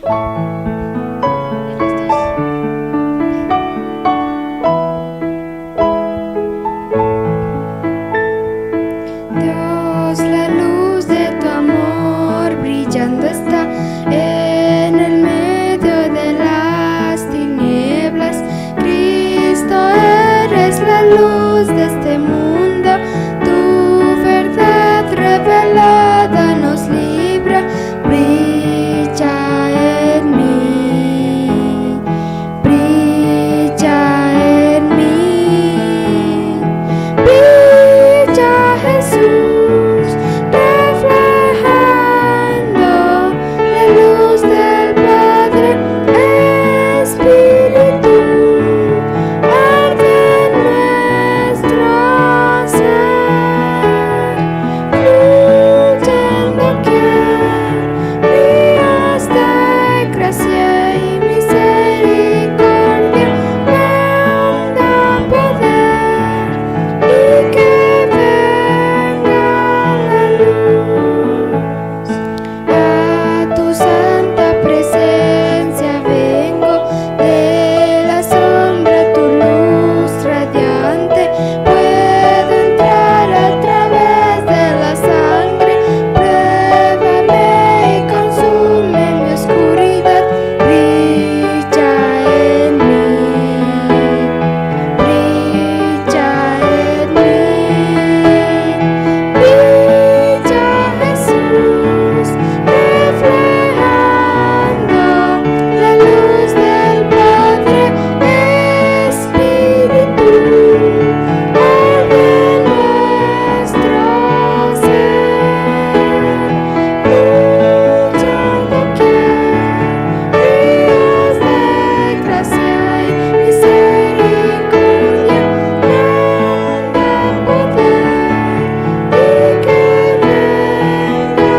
Dios, la luz de tu amor brillando está en el medio de las tinieblas. Cristo, eres la luz de este mundo, tu verdad revelada nos libra. Brilla en mí, brilla en mí, brilla Jesús, reflejando la luz del Padre. Espíritu, arde en nuestro ser, fluyendo quién, ríos de gracia y misericordia me dan poder, y que venga la luz. A tu santa presencia vengo, de la sombra tu luz radiante. Puedo entrar a través de la sangre, pruébame y consume mi oscuridad. Brilla en mí, brilla en mí, brilla Jesús, reflejando la luz del Padre. Espíritu, arde en nuestro ser, fluyendo quién, ríos de gracia y misericordia me dan poder, y que venga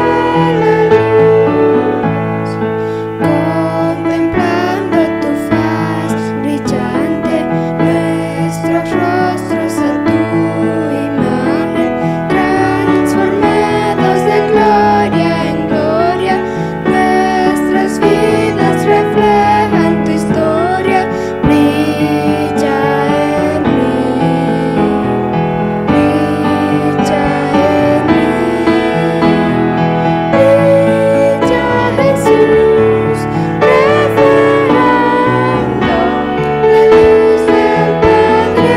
la luz. Contemplando tu faz brillante, nuestros rostros a tu imagen, transformados de gloria en gloria, nuestras vidas reflejan tu historia. Brilla en mí, brilla en mí, brilla Jesús, reflejando la luz del Padre.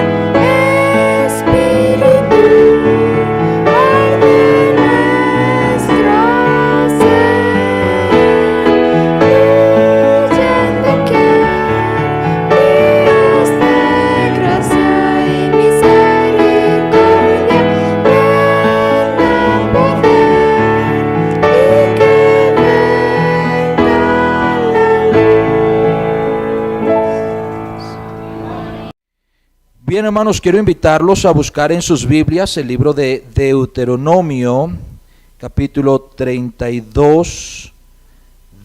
Espíritu, arde en nuestro ser, fluyendo quién, ríos de gracia y misericordia me dan poder, y que venga la luz. Bien, hermanos, quiero invitarlos a buscar en sus Biblias el libro de Deuteronomio, capítulo 32.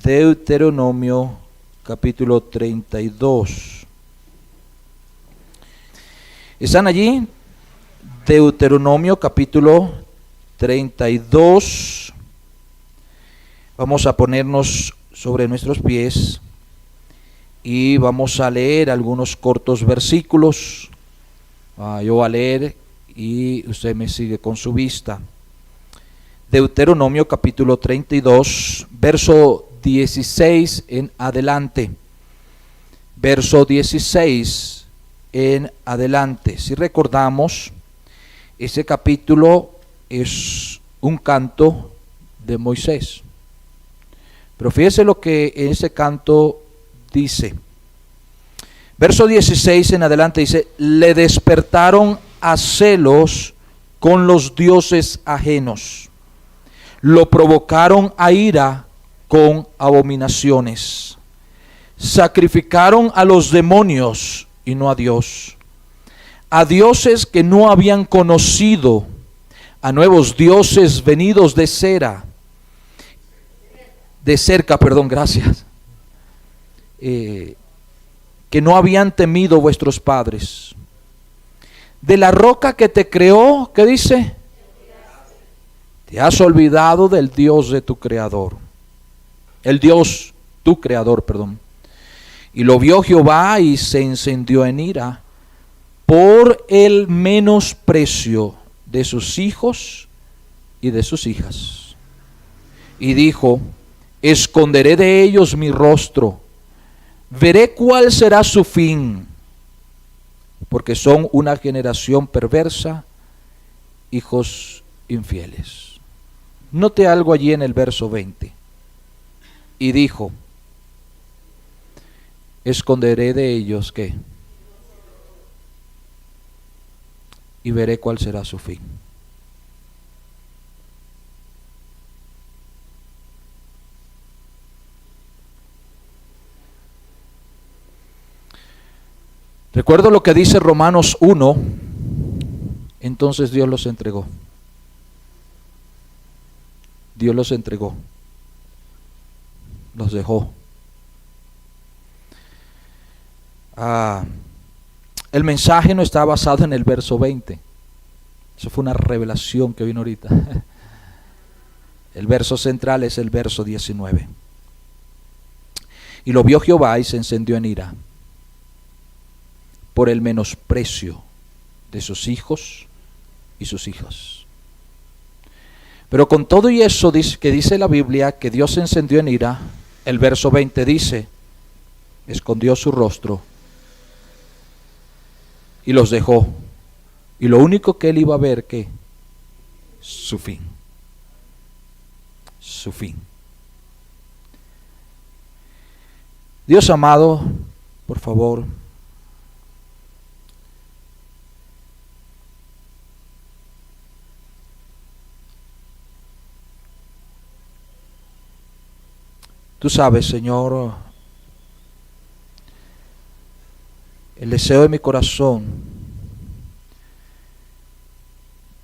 Deuteronomio, capítulo 32. ¿Están allí? Deuteronomio, capítulo 32. Vamos a ponernos sobre nuestros pies y vamos a leer algunos cortos versículos. Yo voy a leer y usted me sigue con su vista. Deuteronomio capítulo 32, verso 16 en adelante. Verso 16 en adelante. Si recordamos, ese capítulo es un canto de Moisés. Pero fíjese lo que en ese canto dice. Verso 16 en adelante dice: le despertaron a celos con los dioses ajenos, lo provocaron a ira con abominaciones, sacrificaron a los demonios y no a Dios, a dioses que no habían conocido, a nuevos dioses venidos de cerca, gracias, que no habían temido vuestros padres. De la roca que te creó, ¿qué dice? Te has olvidado del Dios de tu creador. El Dios tu creador, perdón. Y lo vio Jehová y se encendió en ira por el menosprecio de sus hijos y de sus hijas. Y dijo, esconderé de ellos mi rostro, veré cuál será su fin, porque son una generación perversa, hijos infieles. Note algo allí en el verso 20. Y dijo, esconderé de ellos, ¿qué? Y veré cuál será su fin. Recuerdo lo que dice Romanos 1, entonces Dios los entregó. Dios los entregó. Los dejó. El mensaje no está basado en el verso 20. Eso fue una revelación que vino ahorita. El verso central es el verso 19. Y lo vio Jehová y se encendió en ira por el menosprecio de sus hijos y sus hijas. Pero con todo y eso que dice la Biblia que Dios se encendió en ira, el verso 20 dice, escondió su rostro y los dejó. Y lo único que él iba a ver, ¿qué? Su fin. Su fin. Dios amado, por favor, tú sabes, Señor, el deseo de mi corazón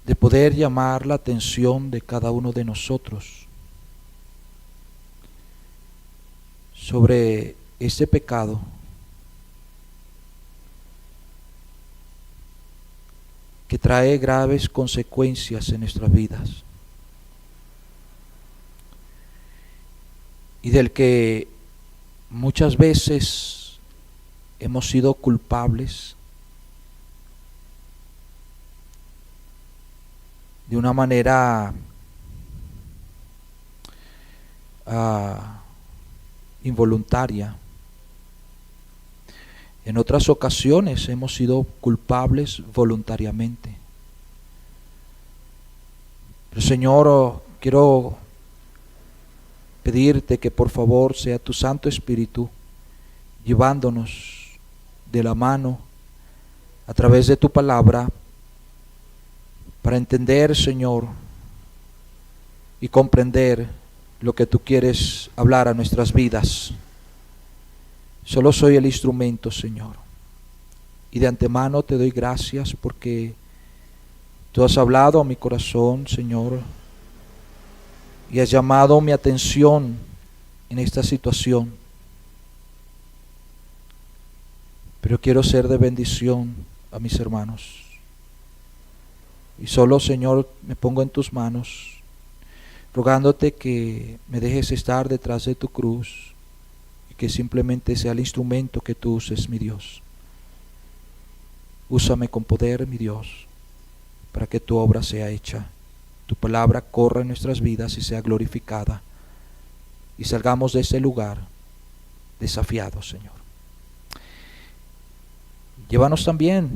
de poder llamar la atención de cada uno de nosotros sobre este pecado que trae graves consecuencias en nuestras vidas y del que muchas veces hemos sido culpables de una manera involuntaria. En otras ocasiones hemos sido culpables voluntariamente. Pero Señor, quiero pedirte que por favor sea tu Santo Espíritu llevándonos de la mano a través de tu palabra para entender, Señor, y comprender lo que tú quieres hablar a nuestras vidas. Solo soy el instrumento, Señor. Y de antemano te doy gracias porque tú has hablado a mi corazón, Señor, y has llamado mi atención en esta situación. Pero quiero ser de bendición a mis hermanos. Y solo, Señor, me pongo en tus manos, rogándote que me dejes estar detrás de tu cruz y que simplemente sea el instrumento que tú uses, mi Dios. Úsame con poder, mi Dios, para que tu obra sea hecha, tu palabra corra en nuestras vidas y sea glorificada, y salgamos de ese lugar desafiados, Señor. Llévanos también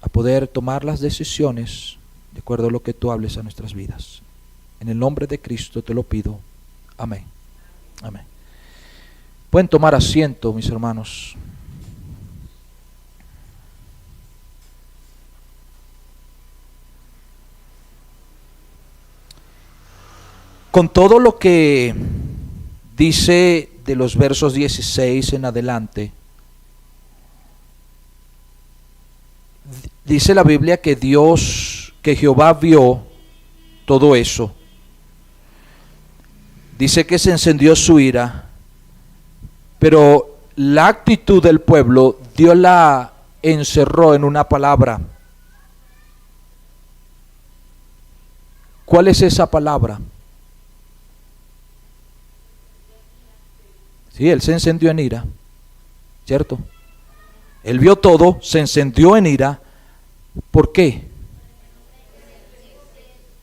a poder tomar las decisiones de acuerdo a lo que tú hables a nuestras vidas. En el nombre de Cristo te lo pido. Amén. Amén. Pueden tomar asiento, mis hermanos. Con todo lo que dice de los versos 16 en adelante, dice la Biblia que que Jehová vio todo eso. Dice que se encendió su ira, pero la actitud del pueblo Dios la encerró en una palabra. ¿Cuál es esa palabra? Sí, él se encendió en ira, ¿cierto? Él vio todo, se encendió en ira. ¿Por qué?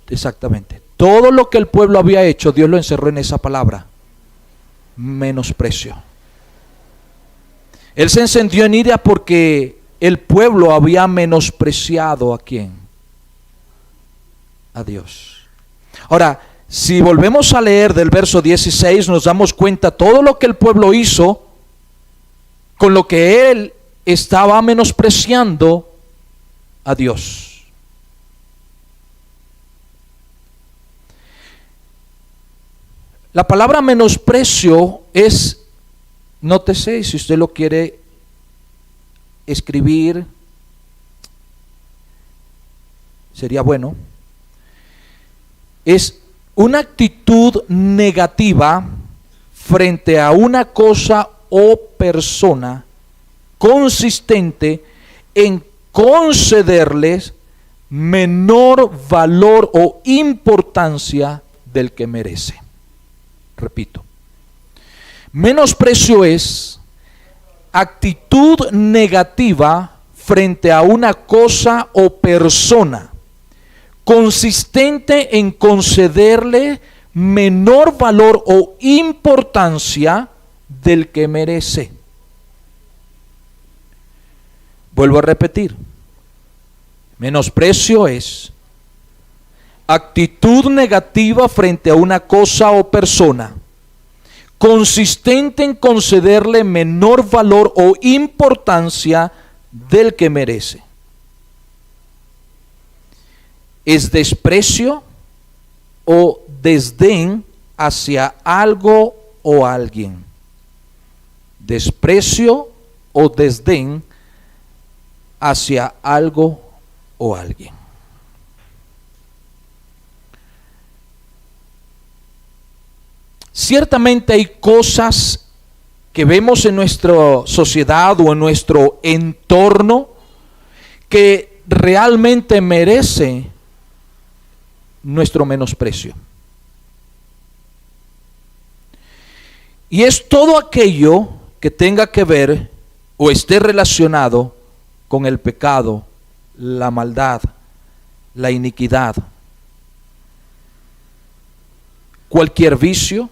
Exactamente. Todo lo que el pueblo había hecho, Dios lo encerró en esa palabra: menosprecio. Él se encendió en ira porque el pueblo había menospreciado ¿a quién? A Dios. Ahora, si volvemos a leer del verso 16, nos damos cuenta todo lo que el pueblo hizo con lo que él estaba menospreciando a Dios. La palabra menosprecio es, nótese, si usted lo quiere escribir, sería bueno, es una actitud negativa frente a una cosa o persona consistente en concederles menor valor o importancia del que merece. Repito, menosprecio es actitud negativa frente a una cosa o persona consistente en concederle menor valor o importancia del que merece. Vuelvo a repetir, menosprecio es actitud negativa frente a una cosa o persona consistente en concederle menor valor o importancia del que merece. Es desprecio o desdén hacia algo o alguien. Desprecio o desdén hacia algo o alguien. Ciertamente hay cosas que vemos en nuestra sociedad o en nuestro entorno que realmente merece nuestro menosprecio. Y es todo aquello que tenga que ver o esté relacionado con el pecado, la maldad, la iniquidad, cualquier vicio,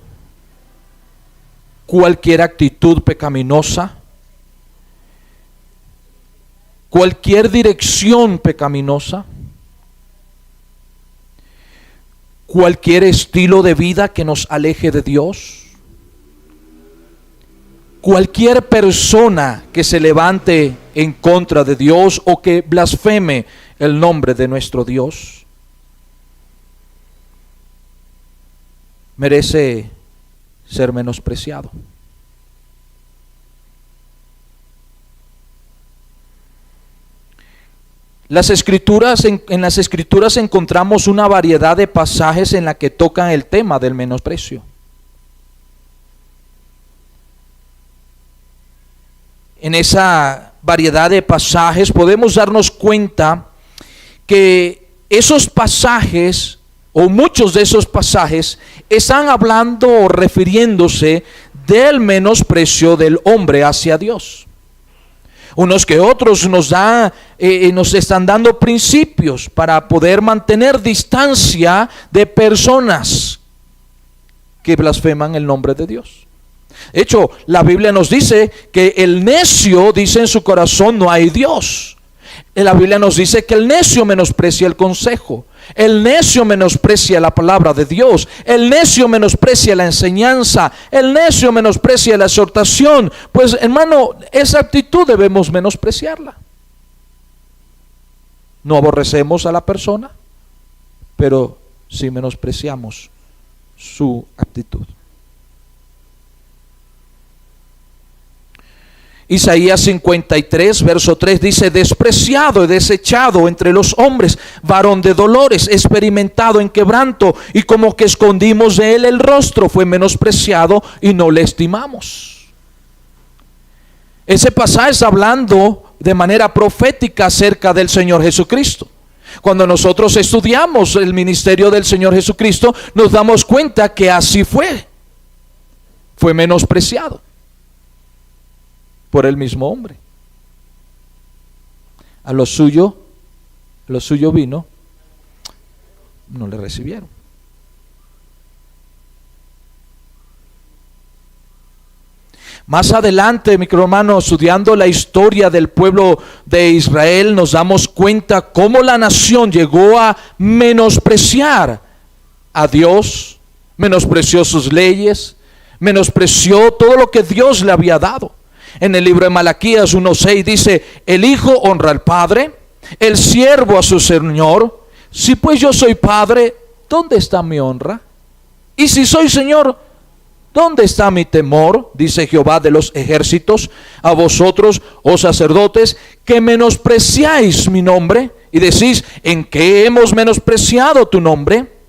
cualquier actitud pecaminosa, cualquier dirección pecaminosa, cualquier estilo de vida que nos aleje de Dios, cualquier persona que se levante en contra de Dios o que blasfeme el nombre de nuestro Dios, merece ser menospreciado. Las escrituras, en las escrituras encontramos una variedad de pasajes en la que tocan el tema del menosprecio. En esa variedad de pasajes podemos darnos cuenta que esos pasajes, o muchos de esos pasajes, están hablando o refiriéndose del menosprecio del hombre hacia Dios. Unos que otros nos están dando principios para poder mantener distancia de personas que blasfeman el nombre de Dios. De hecho, la Biblia nos dice que el necio dice en su corazón: no hay Dios. La Biblia nos dice que el necio menosprecia el consejo, el necio menosprecia la palabra de Dios, el necio menosprecia la enseñanza, el necio menosprecia la exhortación. Pues, hermano, esa actitud debemos menospreciarla. No aborrecemos a la persona, pero sí menospreciamos su actitud. Isaías 53, verso 3 dice: despreciado y desechado entre los hombres, varón de dolores, experimentado en quebranto, y como que escondimos de él el rostro, fue menospreciado y no le estimamos. Ese pasaje está hablando de manera profética acerca del Señor Jesucristo. Cuando nosotros estudiamos el ministerio del Señor Jesucristo, nos damos cuenta que así fue menospreciado. por el mismo hombre. A lo suyo vino, no le recibieron. Más adelante, mi querido hermano, estudiando la historia del pueblo de Israel, nos damos cuenta cómo la nación llegó a menospreciar a Dios, menospreció sus leyes, menospreció todo lo que Dios le había dado. En el libro de Malaquías 1:6 dice: el hijo honra al padre, el siervo a su señor. Si pues yo soy padre, ¿dónde está mi honra? Y si soy señor, ¿dónde está mi temor? Dice Jehová de los ejércitos. A vosotros, oh sacerdotes, que menospreciáis mi nombre y decís: ¿en qué hemos menospreciado tu nombre?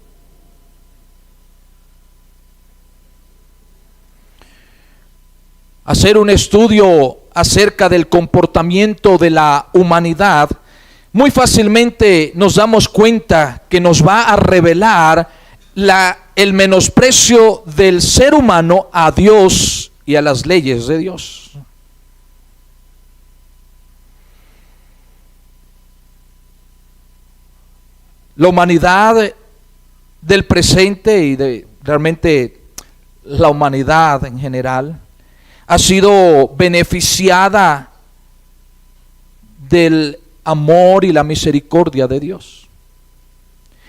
Hacer un estudio acerca del comportamiento de la humanidad, muy fácilmente nos damos cuenta que nos va a revelar el menosprecio del ser humano a Dios y a las leyes de Dios. La humanidad del presente y realmente la humanidad en general ha sido beneficiada del amor y la misericordia de Dios,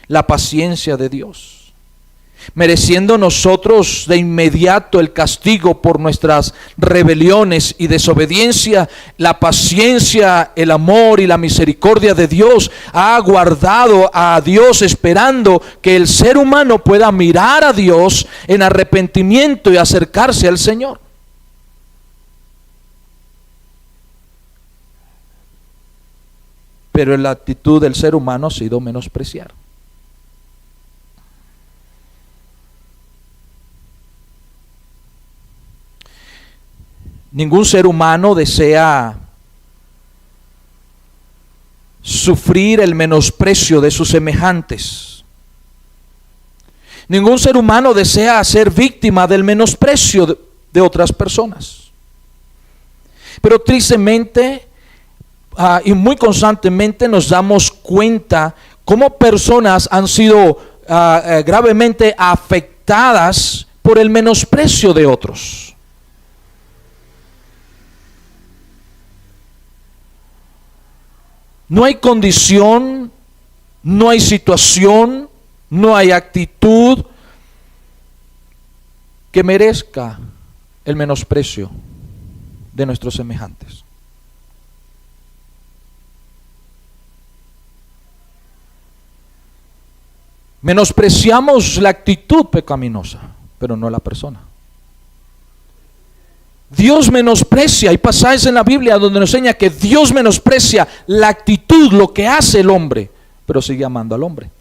la paciencia de Dios, mereciendo nosotros de inmediato el castigo por nuestras rebeliones y desobediencia. La paciencia, el amor y la misericordia de Dios ha guardado a Dios, esperando que el ser humano pueda mirar a Dios en arrepentimiento y acercarse al Señor. Pero la actitud del ser humano ha sido menospreciar. Ningún ser humano desea sufrir el menosprecio de sus semejantes. Ningún ser humano desea ser víctima del menosprecio de otras personas. Pero tristemente y muy constantemente nos damos cuenta cómo personas han sido gravemente afectadas por el menosprecio de otros. No hay condición, no hay situación, no hay actitud que merezca el menosprecio de nuestros semejantes. Menospreciamos la actitud pecaminosa, pero no la persona. Dios menosprecia, hay pasajes en la Biblia donde nos enseña que Dios menosprecia la actitud, lo que hace el hombre, pero sigue amando al hombre.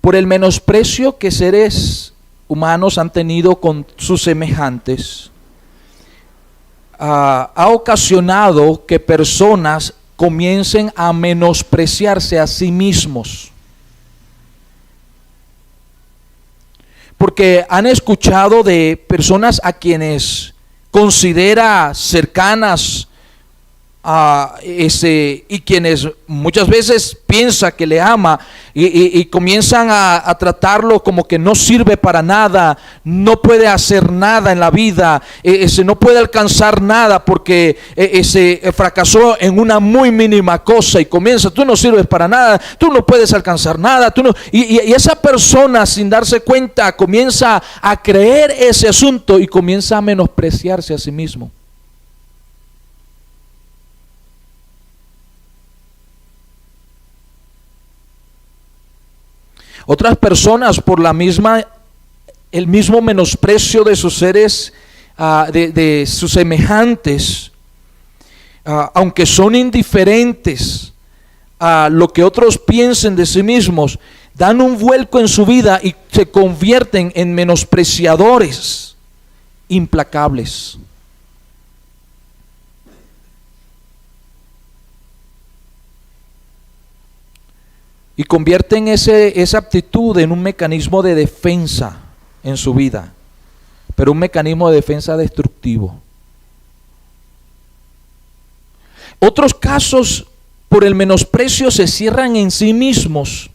Por el menosprecio que seres humanos han tenido con sus semejantes, ha ocasionado que personas comiencen a menospreciarse a sí mismos. Porque han escuchado de personas a quienes considera cercanas y quienes muchas veces piensa que le ama y comienzan a tratarlo como que no sirve para nada, no puede hacer nada en la vida, no puede alcanzar nada porque fracasó en una muy mínima cosa, y comienza: tú no sirves para nada, tú no puedes alcanzar nada, tú no. Y esa persona, sin darse cuenta, comienza a creer ese asunto y comienza a menospreciarse a sí mismo. Otras personas, por el mismo menosprecio de sus seres, de sus semejantes, aunque son indiferentes a lo que otros piensen de sí mismos, dan un vuelco en su vida y se convierten en menospreciadores implacables. Y convierten esa aptitud en un mecanismo de defensa en su vida, pero un mecanismo de defensa destructivo. Otros casos, por el menosprecio, se cierran en sí mismos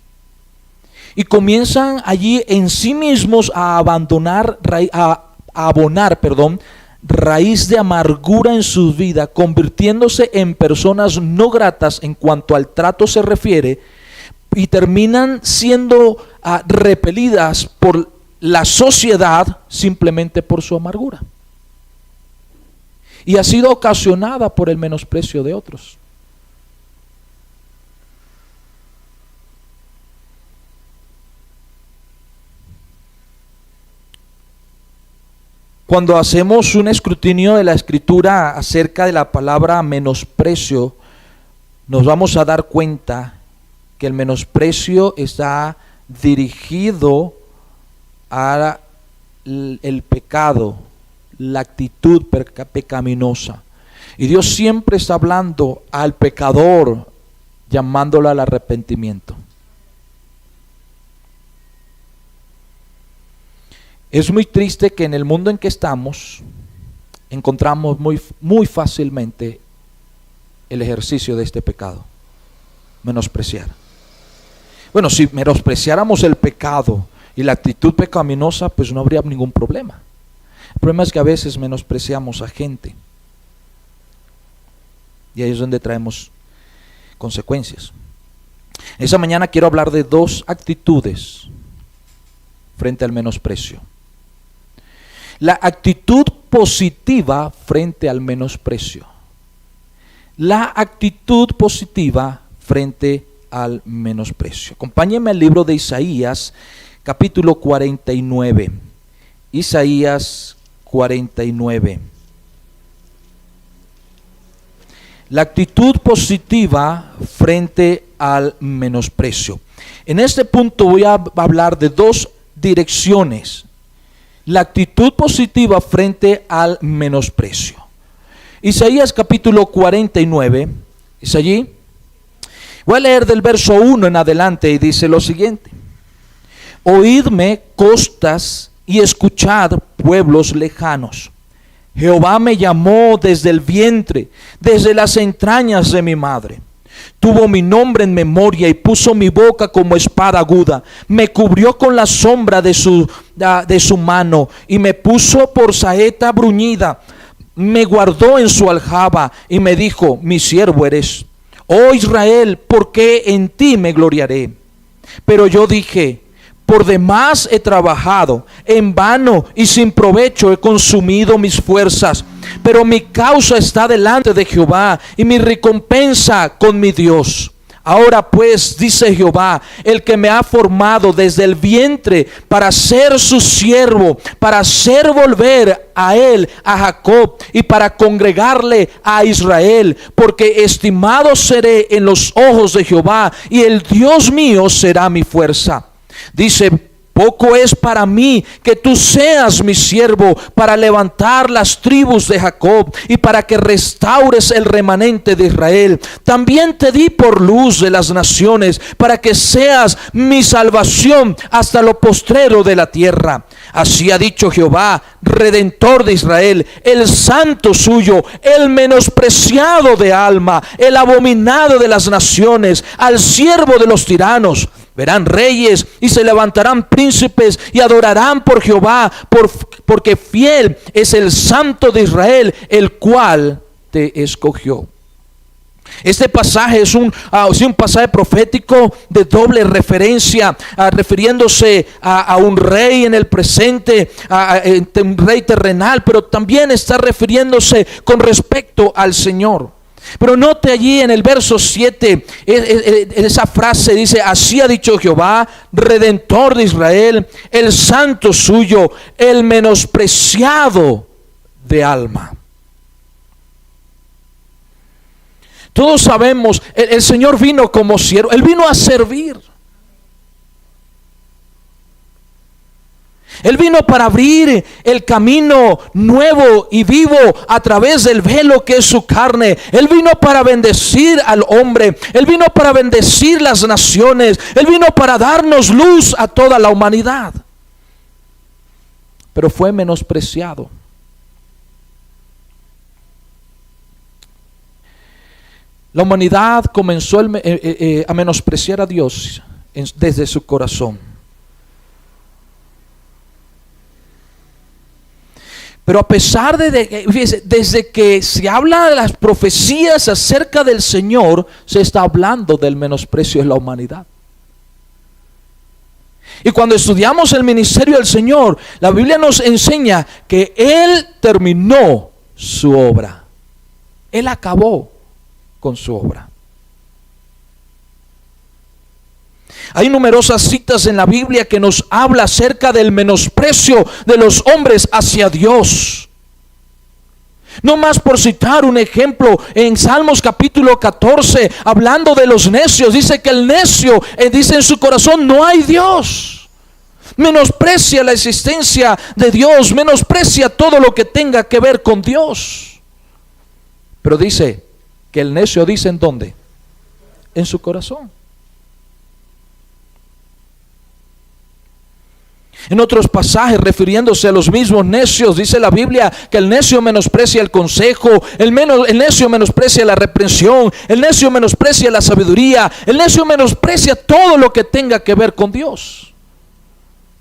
y comienzan allí en sí mismos a abonar raíz de amargura en su vida, convirtiéndose en personas no gratas en cuanto al trato se refiere, y terminan siendo repelidas por la sociedad simplemente por su amargura. Y ha sido ocasionada por el menosprecio de otros. Cuando hacemos un escrutinio de la Escritura acerca de la palabra menosprecio, nos vamos a dar cuenta que el menosprecio está dirigido a el pecado, la actitud pecaminosa. Y Dios siempre está hablando al pecador, llamándolo al arrepentimiento. Es muy triste que en el mundo en que estamos encontramos muy fácilmente el ejercicio de este pecado, menospreciar. Bueno, si menospreciáramos el pecado y la actitud pecaminosa, pues no habría ningún problema. El problema es que a veces menospreciamos a gente. Y ahí es donde traemos consecuencias. Esa mañana quiero hablar de dos actitudes frente al menosprecio. La actitud positiva frente al menosprecio. La actitud positiva frente al menosprecio. Acompáñenme al libro de Isaías, capítulo 49. Isaías 49. La actitud positiva frente al menosprecio. En este punto voy a hablar de dos direcciones. La actitud positiva frente al menosprecio. Isaías capítulo 49. ¿Es allí? Voy a leer del verso 1 en adelante y dice lo siguiente: Oídme, costas, y escuchad, pueblos lejanos. Jehová me llamó desde el vientre, desde las entrañas de mi madre. Tuvo mi nombre en memoria y puso mi boca como espada aguda. Me cubrió con la sombra de su mano y me puso por saeta bruñida. Me guardó en su aljaba y me dijo: mi siervo eres. Oh Israel, ¿por qué en ti me gloriaré? Pero yo dije: por demás he trabajado, en vano y sin provecho he consumido mis fuerzas. Pero mi causa está delante de Jehová y mi recompensa con mi Dios. Ahora pues, dice Jehová, el que me ha formado desde el vientre para ser su siervo, para hacer volver a él, a Jacob, y para congregarle a Israel, porque estimado seré en los ojos de Jehová, y el Dios mío será mi fuerza. Dice: poco es para mí que tú seas mi siervo para levantar las tribus de Jacob y para que restaures el remanente de Israel. También te di por luz de las naciones para que seas mi salvación hasta lo postrero de la tierra. Así ha dicho Jehová, Redentor de Israel, el santo suyo, el menospreciado de alma, el abominado de las naciones, al siervo de los tiranos. Verán reyes y se levantarán príncipes y adorarán por Jehová, porque fiel es el Santo de Israel, el cual te escogió. Este pasaje es un pasaje profético de doble referencia, refiriéndose a un rey en el presente, a un rey terrenal, pero también está refiriéndose con respecto al Señor. Pero note allí en el verso 7, esa frase dice: así ha dicho Jehová, Redentor de Israel, el santo suyo, el menospreciado de alma. Todos sabemos, el Señor vino como siervo, Él vino a servir. Él vino para abrir el camino nuevo y vivo a través del velo que es su carne. Él vino para bendecir al hombre. Él vino para bendecir las naciones. Él vino para darnos luz a toda la humanidad. Pero fue menospreciado. La humanidad comenzó a menospreciar a Dios desde su corazón. Pero a pesar desde que se habla de las profecías acerca del Señor, se está hablando del menosprecio de la humanidad. Y cuando estudiamos el ministerio del Señor, la Biblia nos enseña que Él terminó su obra. Él acabó con su obra. Hay numerosas citas en la Biblia que nos habla acerca del menosprecio de los hombres hacia Dios. No más por citar un ejemplo, en Salmos capítulo 14, hablando de los necios, dice que el necio dice en su corazón: no hay Dios. Menosprecia la existencia de Dios, menosprecia todo lo que tenga que ver con Dios. Pero dice que el necio dice: ¿en dónde? En su corazón. En otros pasajes, refiriéndose a los mismos necios, dice la Biblia que el necio menosprecia el consejo, el necio menosprecia la reprensión, el necio menosprecia la sabiduría, el necio menosprecia todo lo que tenga que ver con Dios,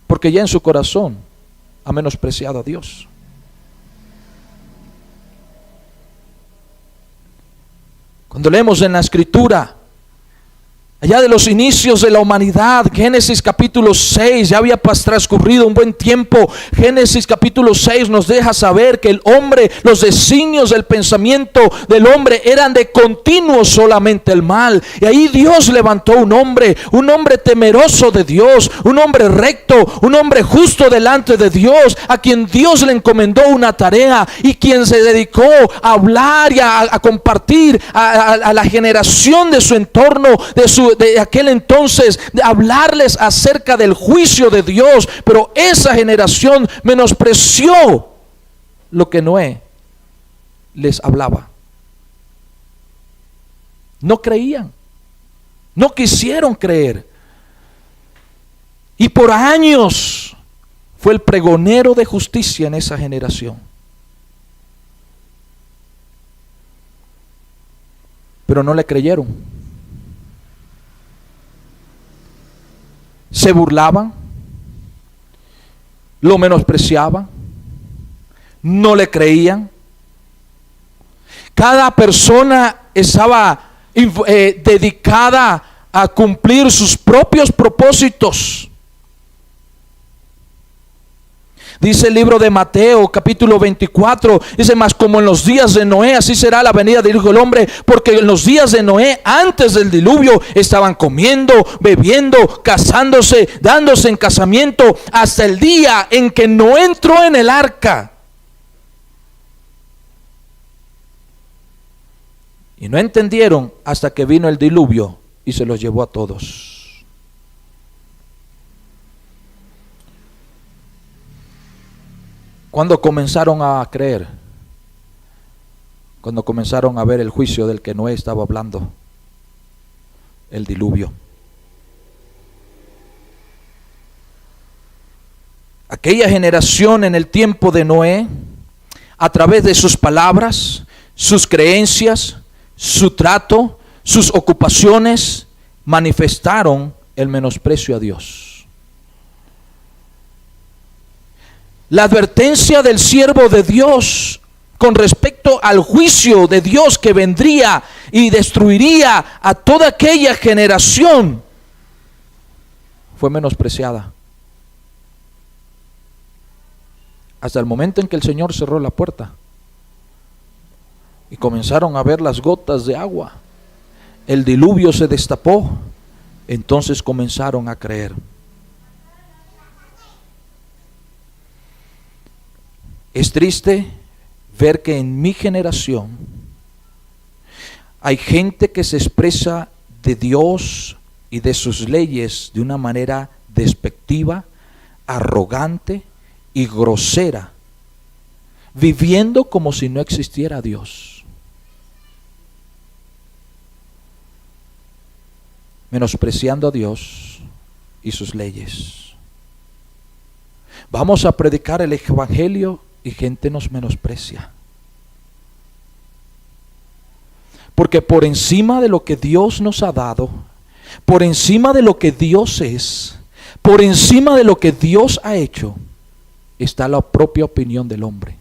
porque ya en su corazón ha menospreciado a Dios. Cuando leemos en la Escritura, allá de los inicios de la humanidad, Génesis capítulo 6, ya había transcurrido un buen tiempo. Génesis capítulo 6 nos deja saber que el hombre, los designios del pensamiento del hombre eran de continuo solamente el mal. Y ahí Dios levantó un hombre temeroso de Dios, un hombre recto, un hombre justo delante de Dios, a quien Dios le encomendó una tarea y quien se dedicó a hablar y a compartir a la generación de su entorno, de aquel entonces, de hablarles acerca del juicio de Dios. Pero esa generación menospreció lo que Noé les hablaba. No creían, no quisieron creer, y por años fue el pregonero de justicia en esa generación. Pero no le creyeron. Se burlaban, lo menospreciaban, no le creían. Cada persona estaba dedicada a cumplir sus propios propósitos. Dice el libro de Mateo capítulo 24, dice: mas como en los días de Noé, así será la venida del Hijo del Hombre. Porque en los días de Noé, antes del diluvio, estaban comiendo, bebiendo, casándose, dándose en casamiento, hasta el día en que Noé entró en el arca. Y no entendieron hasta que vino el diluvio y se los llevó a todos. Cuando comenzaron a creer, cuando comenzaron a ver el juicio del que Noé estaba hablando, el diluvio. Aquella generación en el tiempo de Noé, a través de sus palabras, sus creencias, su trato, sus ocupaciones, manifestaron el menosprecio a Dios. La advertencia del siervo de Dios con respecto al juicio de Dios que vendría y destruiría a toda aquella generación fue menospreciada. Hasta el momento en que el Señor cerró la puerta y comenzaron a ver las gotas de agua, el diluvio se destapó, entonces comenzaron a creer. Es triste ver que en mi generación hay gente que se expresa de Dios y de sus leyes de una manera despectiva, arrogante, y grosera, viviendo como si no existiera Dios, menospreciando a Dios y sus leyes. Vamos a predicar el evangelio y gente nos menosprecia. Porque por encima de lo que Dios nos ha dado, por encima de lo que Dios es, por encima de lo que Dios ha hecho, está la propia opinión del hombre.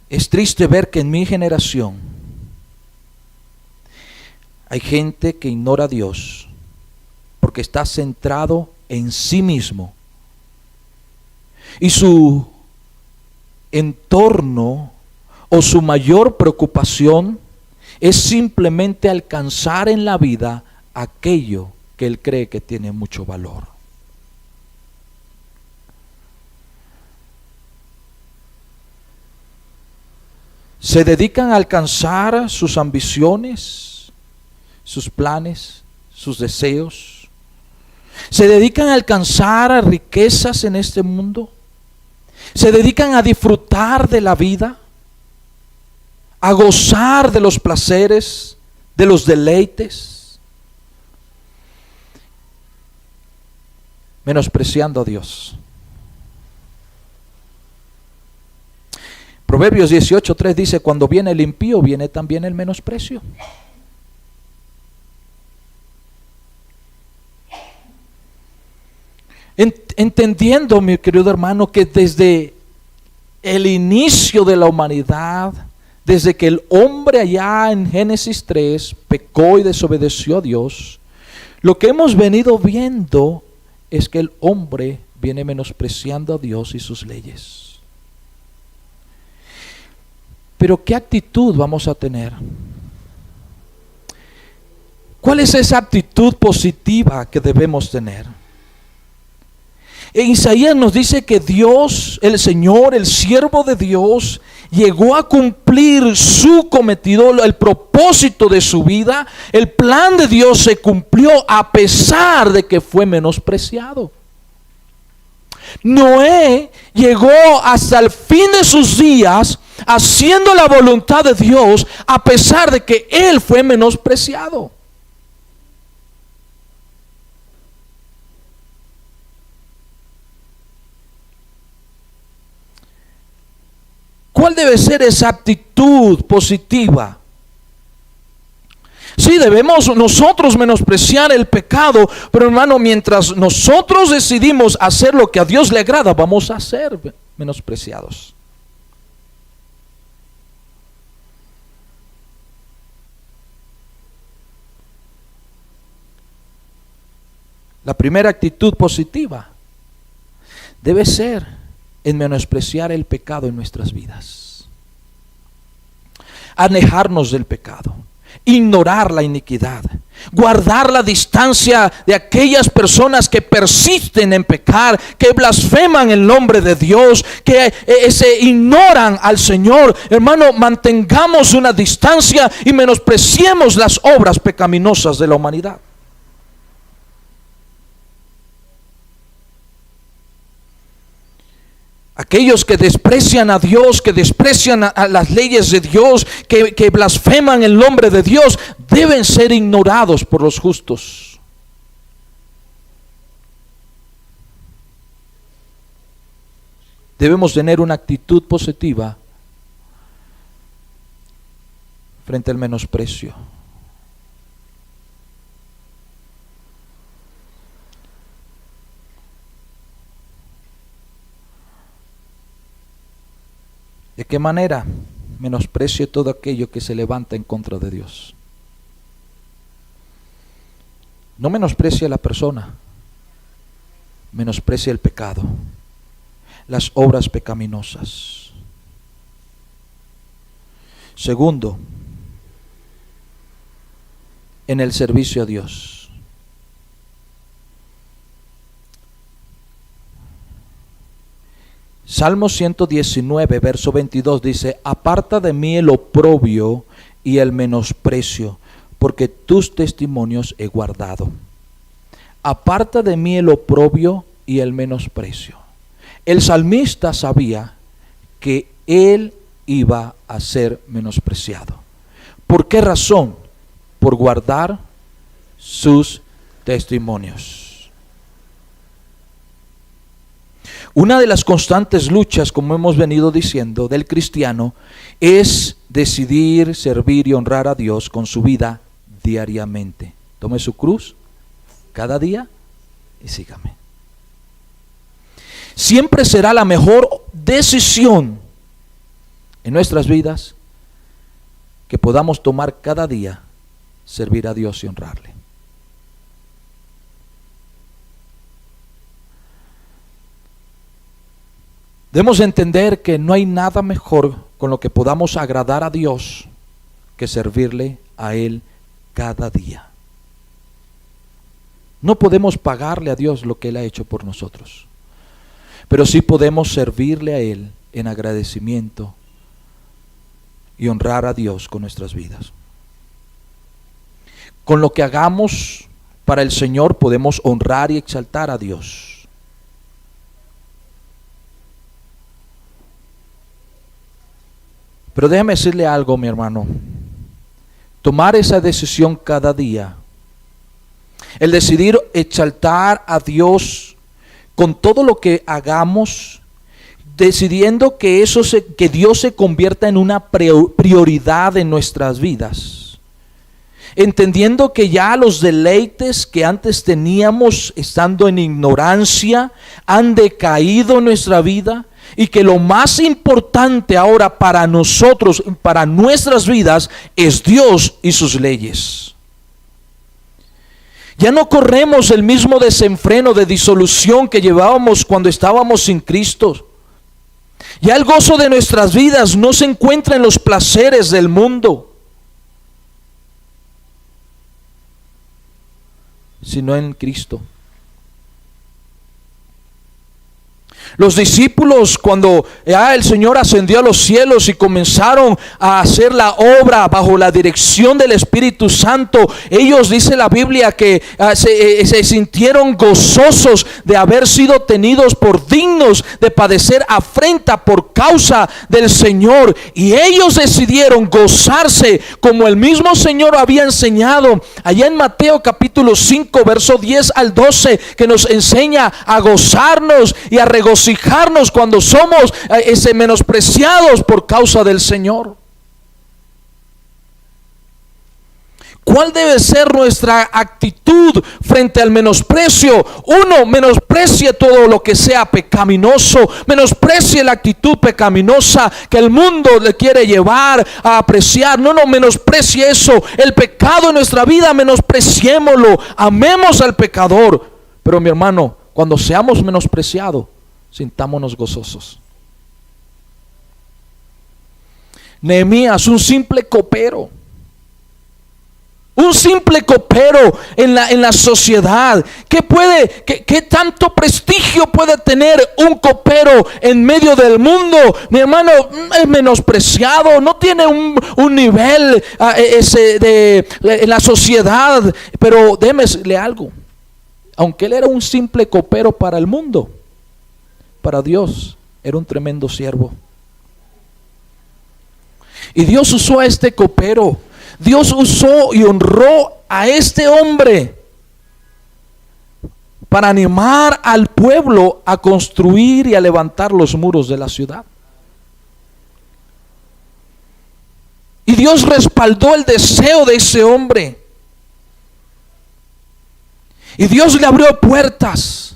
Es triste ver que en mi generación hay gente que ignora a Dios porque está centrado en sí mismo y su entorno o su mayor preocupación es simplemente alcanzar en la vida aquello que él cree que tiene mucho valor. Se dedican a alcanzar sus ambiciones, sus planes, sus deseos. Se dedican a alcanzar riquezas en este mundo. Se dedican a disfrutar de la vida, a gozar de los placeres, de los deleites, menospreciando a Dios. Proverbios 18:3 dice: cuando viene el impío, viene también el menosprecio. Entendiendo, mi querido hermano, que desde el inicio de la humanidad, desde que el hombre allá en Génesis 3 pecó y desobedeció a Dios, lo que hemos venido viendo es que el hombre viene menospreciando a Dios y sus leyes. Pero ¿qué actitud vamos a tener? ¿Cuál es esa actitud positiva que debemos tener? En Isaías nos dice que Dios, el Señor, el siervo de Dios, llegó a cumplir su cometido, el propósito de su vida. El plan de Dios se cumplió a pesar de que fue menospreciado. Noé llegó hasta el fin de sus días haciendo la voluntad de Dios a pesar de que él fue menospreciado. ¿Cuál debe ser esa actitud positiva? Sí, debemos nosotros menospreciar el pecado, pero hermano, mientras nosotros decidimos hacer lo que a Dios le agrada, vamos a ser menospreciados. La primera actitud positiva debe ser en menospreciar el pecado en nuestras vidas, alejarnos del pecado, ignorar la iniquidad, guardar la distancia de aquellas personas que persisten en pecar, que blasfeman el nombre de Dios, que se ignoran al Señor. Hermano, mantengamos una distancia y menospreciemos las obras pecaminosas de la humanidad. Aquellos que desprecian a Dios, que desprecian a las leyes de Dios, que blasfeman el nombre de Dios, deben ser ignorados por los justos. Debemos tener una actitud positiva frente al menosprecio. ¿De qué manera? Menosprecie todo aquello que se levanta en contra de Dios. No menosprecie a la persona, menosprecie el pecado, las obras pecaminosas. Segundo, en el servicio a Dios. Salmo 119, verso 22 dice: aparta de mí el oprobio y el menosprecio, porque tus testimonios he guardado. aparta de mí el oprobio y el menosprecio. El salmista sabía que él iba a ser menospreciado. ¿Por qué razón? Por guardar sus testimonios. Una de las constantes luchas, como hemos venido diciendo, del cristiano es decidir servir y honrar a Dios con su vida diariamente. Tome su cruz cada día y sígame. Siempre será la mejor decisión en nuestras vidas que podamos tomar cada día, servir a Dios y honrarle. Debemos entender que no hay nada mejor con lo que podamos agradar a Dios que servirle a Él cada día. No podemos pagarle a Dios lo que Él ha hecho por nosotros, pero sí podemos servirle a Él en agradecimiento y honrar a Dios con nuestras vidas. Con lo que hagamos para el Señor podemos honrar y exaltar a Dios. Pero déjeme decirle algo, mi hermano. Tomar esa decisión cada día, el decidir exaltar a Dios con todo lo que hagamos, decidiendo que que Dios se convierta en una prioridad en nuestras vidas, entendiendo que ya los deleites que antes teníamos estando en ignorancia han decaído en nuestra vida, y que lo más importante ahora para nosotros, para nuestras vidas, es Dios y sus leyes. Ya no corremos el mismo desenfreno de disolución que llevábamos cuando estábamos sin Cristo. Ya el gozo de nuestras vidas no se encuentra en los placeres del mundo, sino en Cristo. Los discípulos, cuando el Señor ascendió a los cielos y comenzaron a hacer la obra bajo la dirección del Espíritu Santo, ellos, dice la Biblia, que se sintieron gozosos de haber sido tenidos por dignos de padecer afrenta por causa del Señor, y ellos decidieron gozarse como el mismo Señor había enseñado allá en Mateo capítulo 5 verso 10 al 12, que nos enseña a gozarnos y a regocijarnos cuando somos menospreciados por causa del Señor. ¿Cuál debe ser nuestra actitud frente al menosprecio? Uno, menosprecie todo lo que sea pecaminoso, menosprecie la actitud pecaminosa que el mundo le quiere llevar a apreciar. No menosprecie eso. El pecado en nuestra vida, menospreciémoslo, amemos al pecador. Pero mi hermano, cuando seamos menospreciados, sintámonos gozosos. Nehemías, un simple copero. Un simple copero en la sociedad. ¿Qué tanto prestigio puede tener un copero en medio del mundo? Mi hermano, es menospreciado, no tiene un nivel en la sociedad. Pero démosle algo. Aunque él era un simple copero para el mundo, para Dios era un tremendo siervo. Y Dios usó a este copero. Dios usó y honró a este hombre para animar al pueblo a construir y a levantar los muros de la ciudad. Y Dios respaldó el deseo de ese hombre. Y Dios le abrió puertas.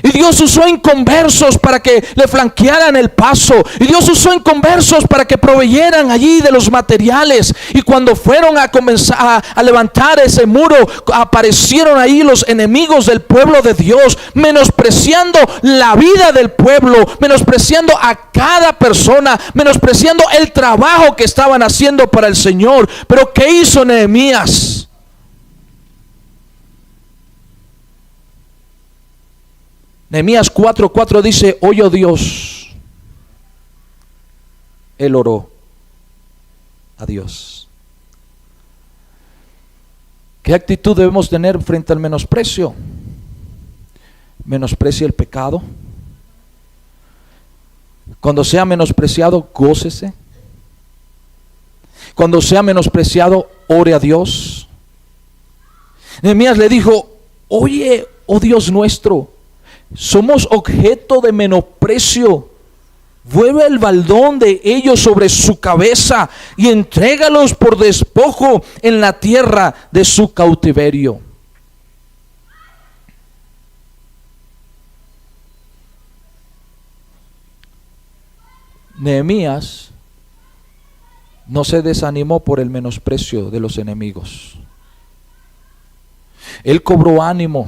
Y Dios usó inconversos para que le flanquearan el paso. Y Dios usó inconversos para que proveyeran allí de los materiales. Y cuando fueron a comenzar a levantar ese muro, aparecieron ahí los enemigos del pueblo de Dios, menospreciando la vida del pueblo, menospreciando a cada persona, menospreciando el trabajo que estaban haciendo para el Señor. Pero ¿qué hizo Nehemías? Nehemías 4:4 dice: oyó Dios. Él oró a Dios. ¿Qué actitud debemos tener frente al menosprecio? menosprecie el pecado. Cuando sea menospreciado, gócese. Cuando sea menospreciado, ore a Dios. Nehemías le dijo: oye, oh Dios nuestro, somos objeto de menosprecio. Vuelve el baldón de ellos sobre su cabeza y entrégalos por despojo en la tierra de su cautiverio. Nehemías no se desanimó por el menosprecio de los enemigos. Él cobró ánimo.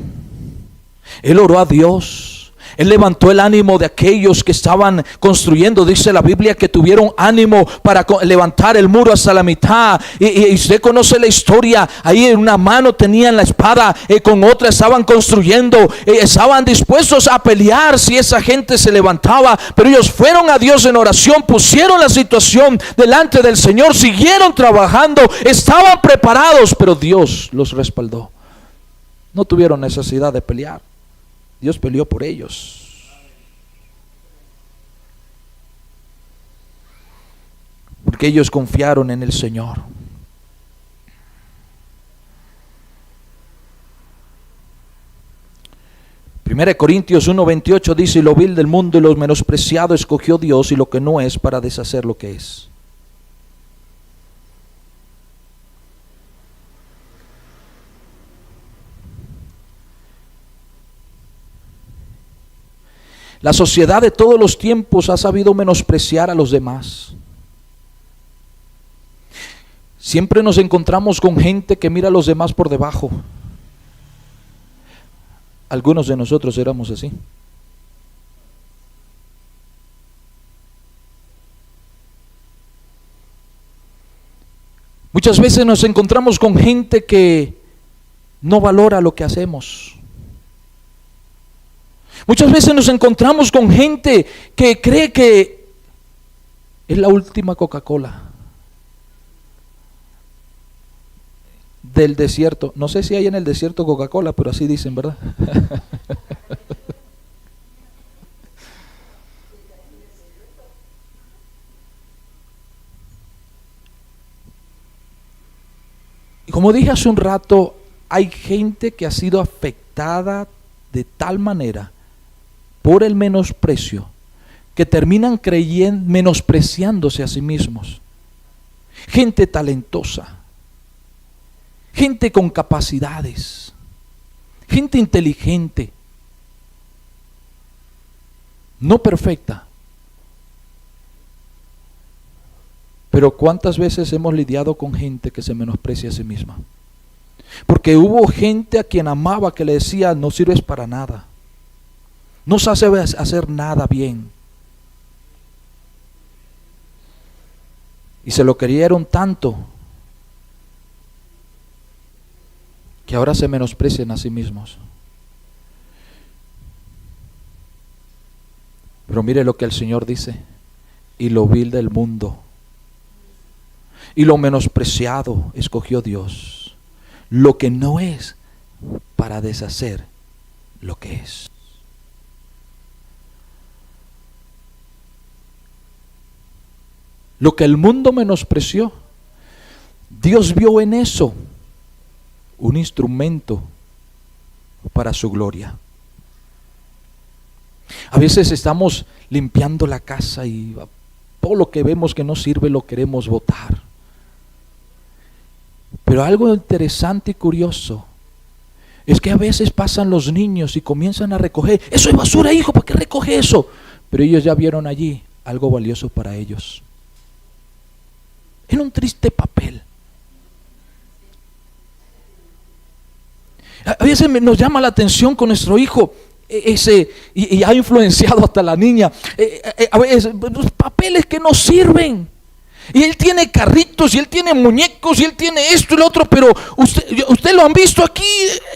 Él oró a Dios. Él levantó el ánimo de aquellos que estaban construyendo. Dice la Biblia que tuvieron ánimo para levantar el muro hasta la mitad. Y usted conoce la historia. Ahí en una mano tenían la espada, con otra estaban construyendo. Estaban dispuestos a pelear si esa gente se levantaba. Pero ellos fueron a Dios en oración, pusieron la situación delante del Señor, siguieron trabajando, estaban preparados, pero Dios los respaldó. No tuvieron necesidad de pelear. Dios peleó por ellos. Porque ellos confiaron en el Señor. Primera de Corintios 1:28 dice: y lo vil del mundo y lo menospreciado escogió Dios, y lo que no es, para deshacer lo que es. La sociedad de todos los tiempos ha sabido menospreciar a los demás. Siempre nos encontramos con gente que mira a los demás por debajo. Algunos de nosotros éramos así. Muchas veces nos encontramos con gente que no valora lo que hacemos. Muchas veces nos encontramos con gente que cree que es la última Coca-Cola del desierto. No sé si hay en el desierto Coca-Cola, pero así dicen, ¿verdad? Y como dije hace un rato, hay gente que ha sido afectada de tal manera por el menosprecio, que terminan creyendo, menospreciándose a sí mismos. Gente talentosa, gente con capacidades, gente inteligente, no perfecta. Pero ¿cuántas veces hemos lidiado con gente que se menosprecia a sí misma? Porque hubo gente a quien amaba que le decía: no sirves para nada. No sabes hacer nada bien. Y se lo creyeron tanto que ahora se menosprecian a sí mismos. Pero mire lo que el Señor dice: y lo vil del mundo y lo menospreciado escogió Dios, lo que no es, para deshacer lo que es. Lo que el mundo menospreció, Dios vio en eso un instrumento para su gloria. A veces estamos limpiando la casa y todo lo que vemos que no sirve lo queremos botar. Pero algo interesante y curioso es que a veces pasan los niños y comienzan a recoger. Eso es basura, hijo, ¿para qué recoge eso? Pero ellos ya vieron allí algo valioso para ellos. Era un triste papel. A veces nos llama la atención con nuestro hijo y ha influenciado hasta la niña. A veces los papeles que no sirven. Y él tiene carritos, y él tiene muñecos, y él tiene esto y lo otro, pero usted lo han visto aquí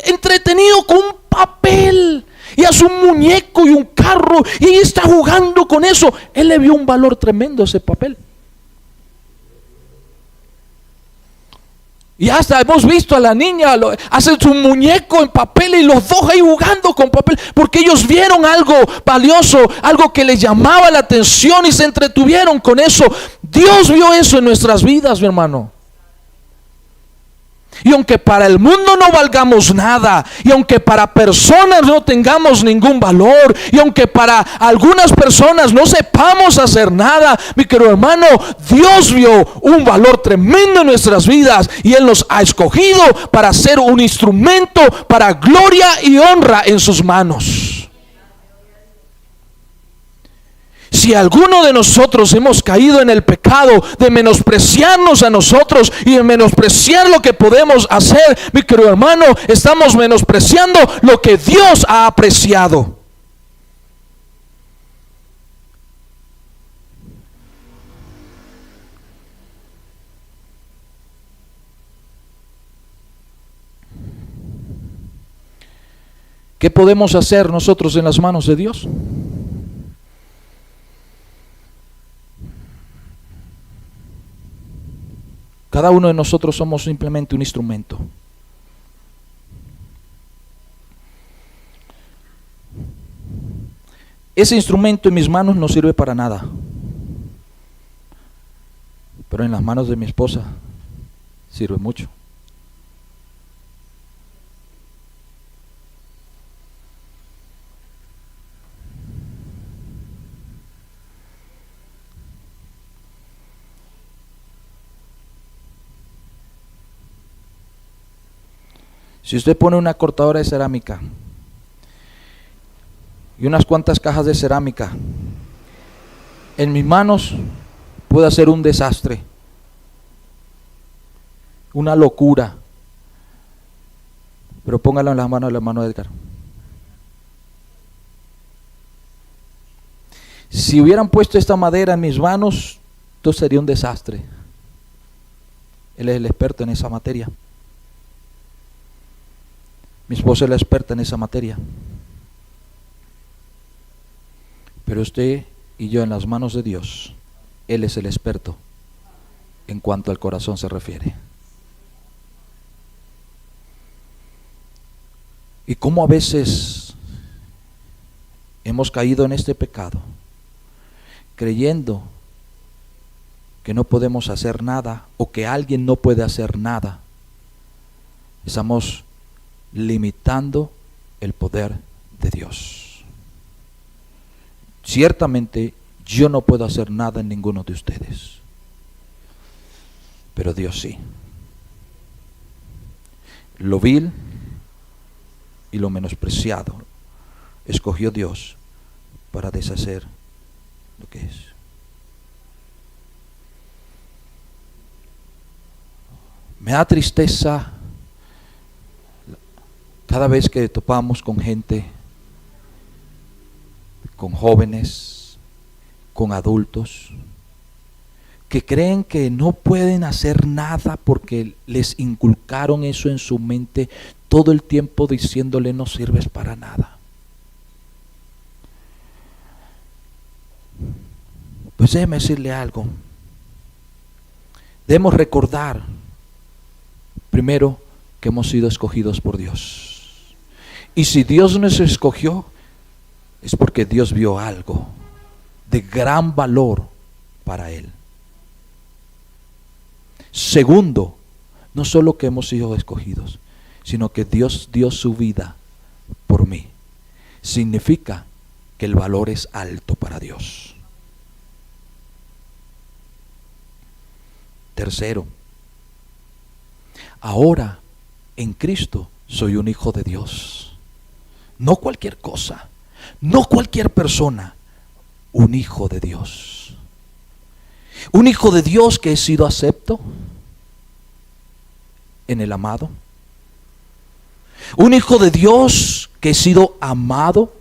entretenido con un papel. Y hace un muñeco y un carro, y ella está jugando con eso. Él le vio un valor tremendo a ese papel. Y hasta hemos visto a la niña, hacen su muñeco en papel y los dos ahí jugando con papel, porque ellos vieron algo valioso, algo que les llamaba la atención y se entretuvieron con eso. Dios vio eso en nuestras vidas, mi hermano. Y aunque para el mundo no valgamos nada, y aunque para personas no tengamos ningún valor, y aunque para algunas personas no sepamos hacer nada, mi querido hermano, Dios vio un valor tremendo en nuestras vidas y Él nos ha escogido para ser un instrumento para gloria y honra en sus manos. Si alguno de nosotros hemos caído en el pecado de menospreciarnos a nosotros y de menospreciar lo que podemos hacer, mi querido hermano, estamos menospreciando lo que Dios ha apreciado. ¿Qué podemos hacer nosotros en las manos de Dios? Cada uno de nosotros somos simplemente un instrumento. Ese instrumento en mis manos no sirve para nada, pero en las manos de mi esposa sirve mucho. Si usted pone una cortadora de cerámica y unas cuantas cajas de cerámica en mis manos, puede hacer un desastre, una locura. Pero póngalo en las manos de la mano de Edgar. Si hubieran puesto esta madera en mis manos, esto sería un desastre. Él es el experto en esa materia. Mi esposa es la experta en esa materia. Pero usted y yo en las manos de Dios, Él es el experto en cuanto al corazón se refiere. Y cómo a veces hemos caído en este pecado, creyendo que no podemos hacer nada o que alguien no puede hacer nada. Estamos limitando el poder de Dios. Ciertamente yo no puedo hacer nada en ninguno de ustedes, pero Dios sí. Lo vil y lo menospreciado escogió Dios para deshacer lo que es. Me da tristeza cada vez que topamos con gente, con jóvenes, con adultos, que creen que no pueden hacer nada porque les inculcaron eso en su mente todo el tiempo diciéndole no sirves para nada. Pues déjeme decirle algo. Debemos recordar primero que hemos sido escogidos por Dios. Y si Dios nos escogió, es porque Dios vio algo de gran valor para Él. Segundo, no solo que hemos sido escogidos, sino que Dios dio su vida por mí. Significa que el valor es alto para Dios. Tercero, ahora en Cristo soy un hijo de Dios. No cualquier cosa, no cualquier persona, un hijo de Dios. Un hijo de Dios que he sido acepto en el amado. Un hijo de Dios que he sido amado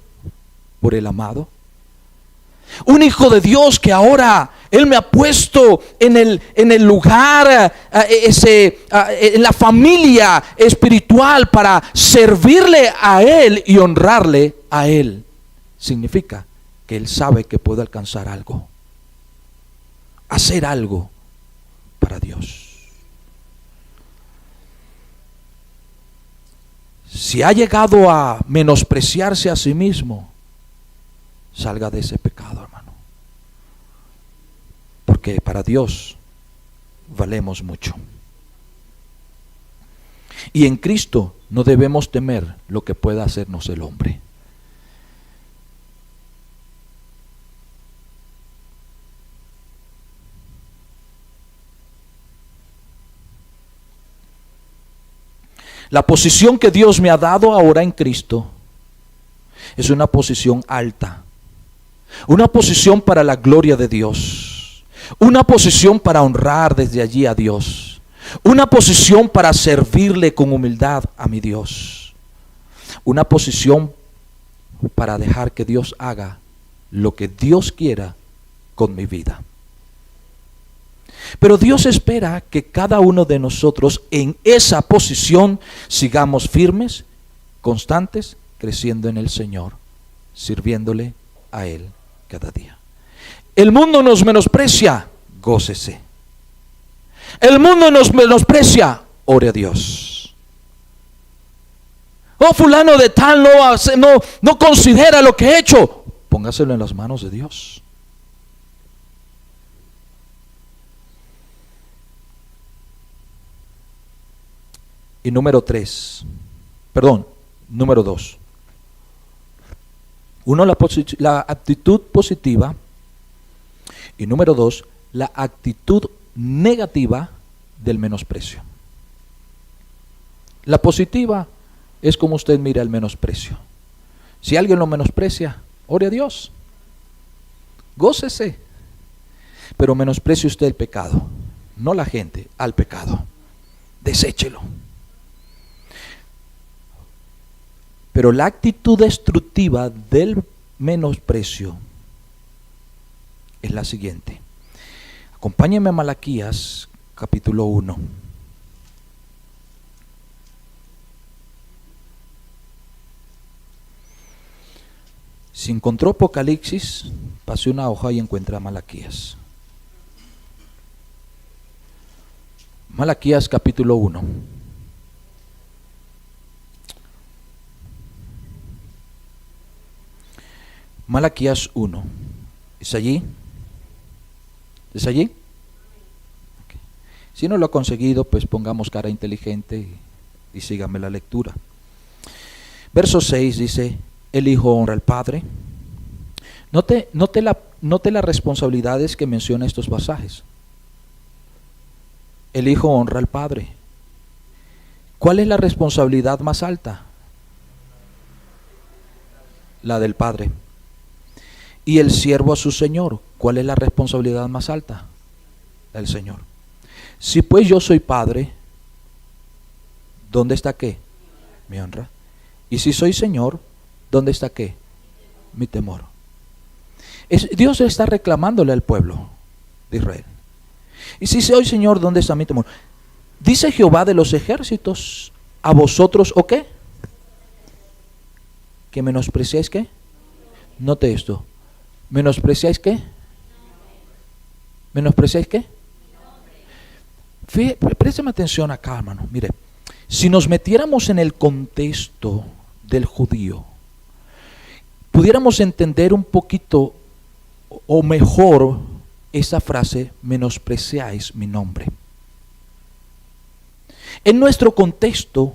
por el amado. Un hijo de Dios que ahora Él me ha puesto en el lugar, en la familia espiritual para servirle a Él y honrarle a Él. Significa que Él sabe que puede alcanzar algo, hacer algo para Dios. si ha llegado a menospreciarse a sí mismo, salga de ese pecado, hermano. Porque para Dios valemos mucho. Y en Cristo no debemos temer lo que pueda hacernos el hombre. La posición que Dios me ha dado ahora en Cristo es una posición alta, una posición para la gloria de Dios, una posición para honrar desde allí a Dios, una posición para servirle con humildad a mi Dios, una posición para dejar que Dios haga lo que Dios quiera con mi vida. Pero Dios espera que cada uno de nosotros en esa posición sigamos firmes, constantes, creciendo en el Señor, sirviéndole a Él cada día. El mundo nos menosprecia, gócese. El mundo nos menosprecia, ore a Dios. Oh, fulano de tal no considera lo que he hecho. Póngaselo en las manos de Dios. Y número 2. Uno, la actitud positiva. Y número 2, la actitud negativa del menosprecio. La positiva es como usted mira el menosprecio. Si alguien lo menosprecia, ore a Dios. Gócese. Pero menosprecie usted el pecado, no la gente, al pecado. Deséchelo. Pero la actitud destructiva del menosprecio es la siguiente. Acompáñenme a Malaquías capítulo 1. Si encontró Apocalipsis, pase una hoja y encuentra Malaquías. Malaquías capítulo 1. Malaquías 1. ¿Es allí? ¿Es allí? Okay. Si no lo ha conseguido, pues pongamos cara inteligente y sígame la lectura. Verso 6 dice: el Hijo honra al Padre. Note las responsabilidades que menciona estos pasajes. El Hijo honra al Padre. ¿Cuál es la responsabilidad más alta? La del Padre. Y el siervo a su Señor. ¿Cuál es la responsabilidad más alta? La del Señor. Si pues yo soy Padre, ¿dónde está qué? Mi honra. Y si soy Señor, ¿dónde está qué? Mi temor. Dios está reclamándole al pueblo de Israel. Y si soy Señor, ¿dónde está mi temor? Dice Jehová de los ejércitos: a vosotros, ¿o qué? ¿Que menospreciáis qué? Note esto. ¿Menospreciáis qué? ¿Menospreciáis qué? Présteme atención acá, hermano. Mire, si nos metiéramos en el contexto del judío, pudiéramos entender un poquito o mejor esa frase: menospreciáis mi nombre. En nuestro contexto,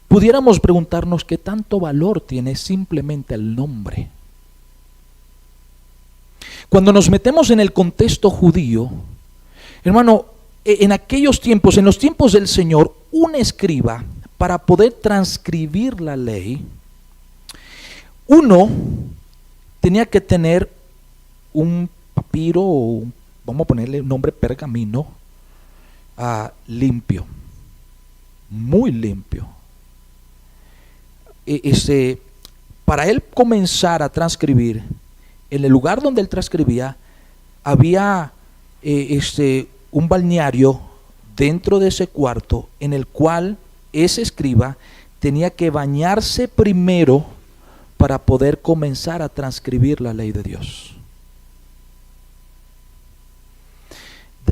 pudiéramos preguntarnos qué tanto valor tiene simplemente el nombre. Cuando nos metemos en el contexto judío, hermano, en aquellos tiempos, en los tiempos del Señor, un escriba, para poder transcribir la ley, uno tenía que tener un papiro, o vamos a ponerle un nombre, pergamino, limpio, muy limpio. Para él comenzar a transcribir, en el lugar donde él transcribía, había un balneario dentro de ese cuarto, en el cual ese escriba tenía que bañarse primero para poder comenzar a transcribir la ley de Dios.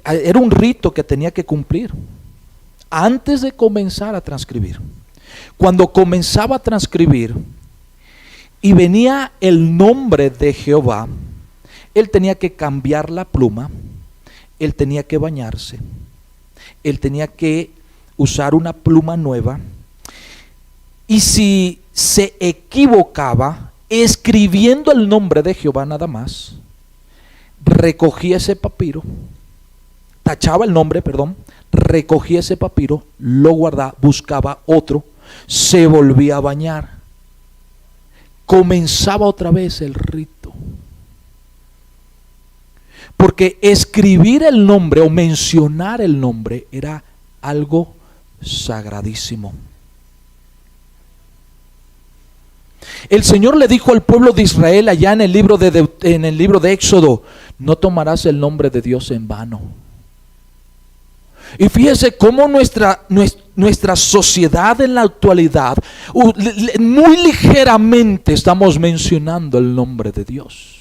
Era un rito que tenía que cumplir antes de comenzar a transcribir. Cuando comenzaba a transcribir y venía el nombre de Jehová, él tenía que cambiar la pluma, él tenía que bañarse, él tenía que usar una pluma nueva, y si se equivocaba escribiendo el nombre de Jehová nada más, recogía ese papiro, tachaba el nombre, perdón, recogía ese papiro, lo guardaba, buscaba otro, se volvía a bañar, comenzaba otra vez el rito. Porque escribir el nombre o mencionar el nombre era algo sagradísimo. El Señor le dijo al pueblo de Israel allá en el libro de Éxodo: no tomarás el nombre de Dios en vano. Y fíjese cómo nuestra sociedad en la actualidad muy ligeramente estamos mencionando el nombre de Dios.